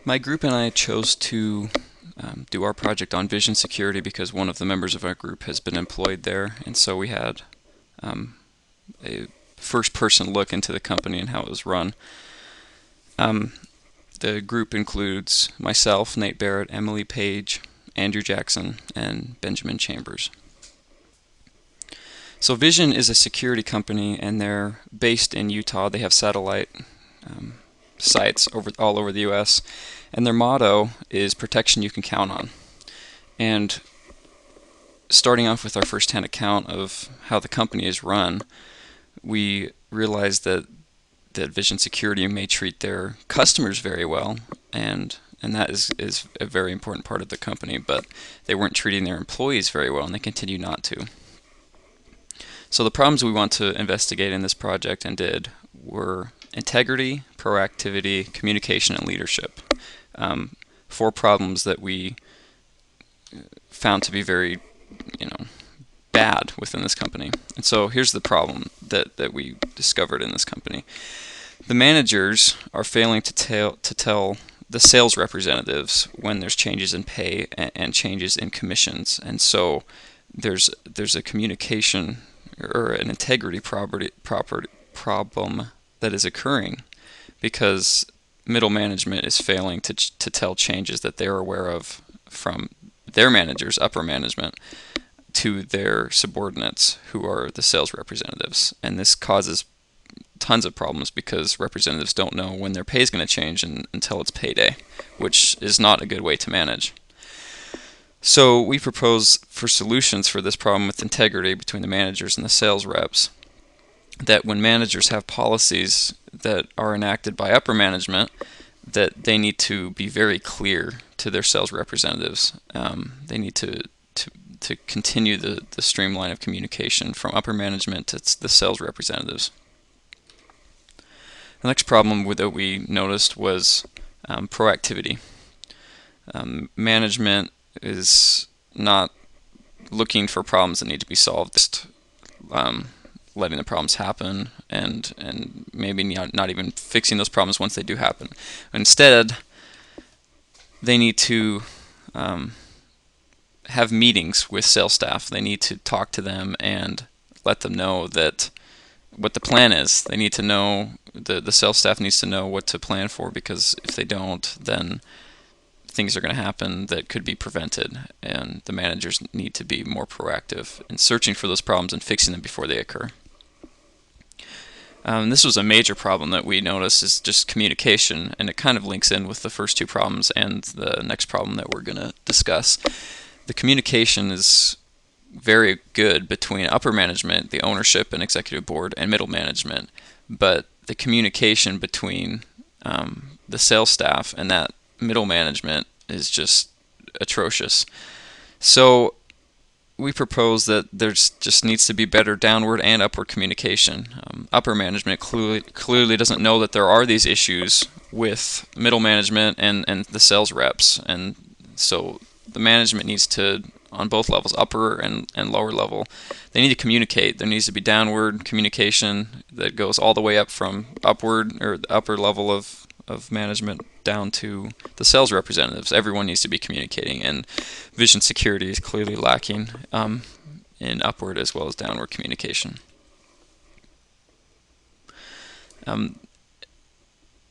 My group and I chose to do our project on Vision Security because one of the members of our group has been employed there, and so we had um, a first-person look into the company and how it was run. Um, the group includes myself, Nate Barrett, Emily Page, Andrew Jackson, and Benjamin Chambers. So Vision is a security company, and they're based in Utah. They have satellite um, sites all over the U.S., and their motto is protection you can count on. And starting off with our first-hand account of how the company is run, we realized that Vision Security may treat their customers very well, and that is a very important part of the company, but they weren't treating their employees very well, and they continue not to. So the problems we want to investigate in this project and did were integrity, proactivity, communication, and leadership. Four problems that we found to be very, bad within this company. And so here's the problem that we discovered in this company. The managers are failing to tell the sales representatives when there's changes in pay and changes in commissions. And so there's a communication or an integrity problem that is occurring because middle management is failing to tell changes that they're aware of from their managers, upper management, to their subordinates who are the sales representatives. And this causes tons of problems because representatives don't know when their pay is going to change until it's payday, which is not a good way to manage. So we propose for solutions for this problem with integrity between the managers and the sales reps, that when managers have policies that are enacted by upper management, that they need to be very clear to their sales representatives. They need to continue the streamline of communication from upper management to the sales representatives. The next problem that we noticed was proactivity. Management is not looking for problems that need to be solved, just letting the problems happen and maybe not even fixing those problems once they do happen. Instead, they need to have meetings with sales staff. They need to talk to them and let them know that what the plan is. They need to know, the sales staff needs to know what to plan for, because if they don't, then things are going to happen that could be prevented, and the managers need to be more proactive in searching for those problems and fixing them before they occur. This was a major problem that we noticed, is just communication, and it kind of links in with the first two problems and the next problem that we're going to discuss. The communication is very good between upper management, the ownership and executive board, and middle management, but the communication between the sales staff and that middle management is just atrocious. So we propose that there's just needs to be better downward and upward communication. Upper management clearly doesn't know that there are these issues with middle management and the sales reps, and so the management needs to, on both levels, upper and lower level, they need to communicate. There needs to be downward communication that goes all the way up from upward, or the upper level of management, down to the sales representatives. Everyone needs to be communicating, and Vision Security is clearly lacking in upward as well as downward communication.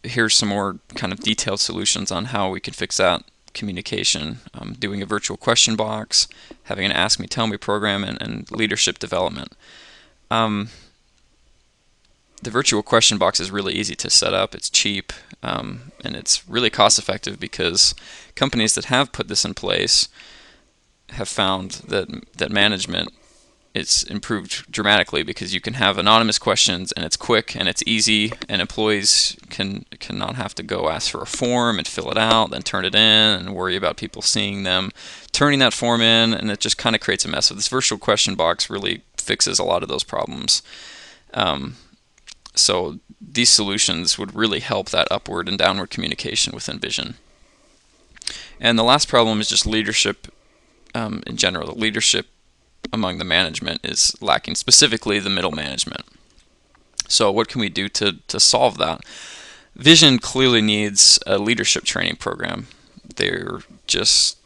Here's some more kind of detailed solutions on how we could fix that communication. Doing a virtual question box, having an Ask Me Tell Me program, and leadership development. The virtual question box is really easy to set up. It's cheap, and it's really cost effective, because companies that have put this in place have found that management it's improved dramatically, because you can have anonymous questions, and it's quick and it's easy, and employees cannot have to go ask for a form and fill it out, then turn it in, and worry about people seeing them turning that form in, and it just kind of creates a mess. So this virtual question box really fixes a lot of those problems. So these solutions would really help that upward and downward communication within Vision. And the last problem is just leadership in general. The leadership among the management is lacking, specifically the middle management. So what can we do to solve that? Vision clearly needs a leadership training program. They're just,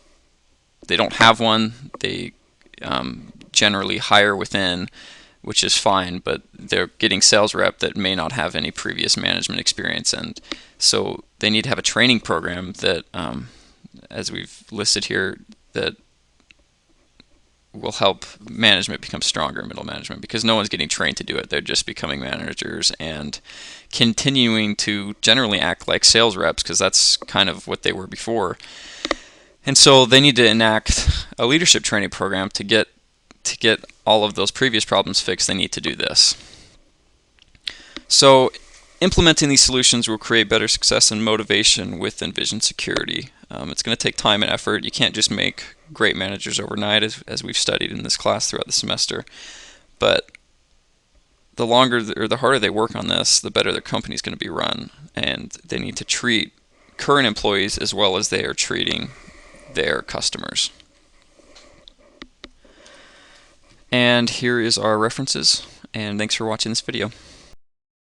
they don't have one. They generally hire within, which is fine, but they're getting sales rep that may not have any previous management experience, and so they need to have a training program that, as we've listed here, that will help management become stronger, middle management, because no one's getting trained to do it. They're just becoming managers and continuing to generally act like sales reps, because that's kind of what they were before. And so they need to enact a leadership training program to get all of those previous problems fixed. They need to do this. So implementing these solutions will create better success and motivation with Envision Security. It's going to take time and effort. You can't just make great managers overnight, as we've studied in this class throughout the semester. But the longer or the harder they work on this, the better their company is going to be run. And they need to treat current employees as well as they are treating their customers. And here is our references, and thanks for watching this video.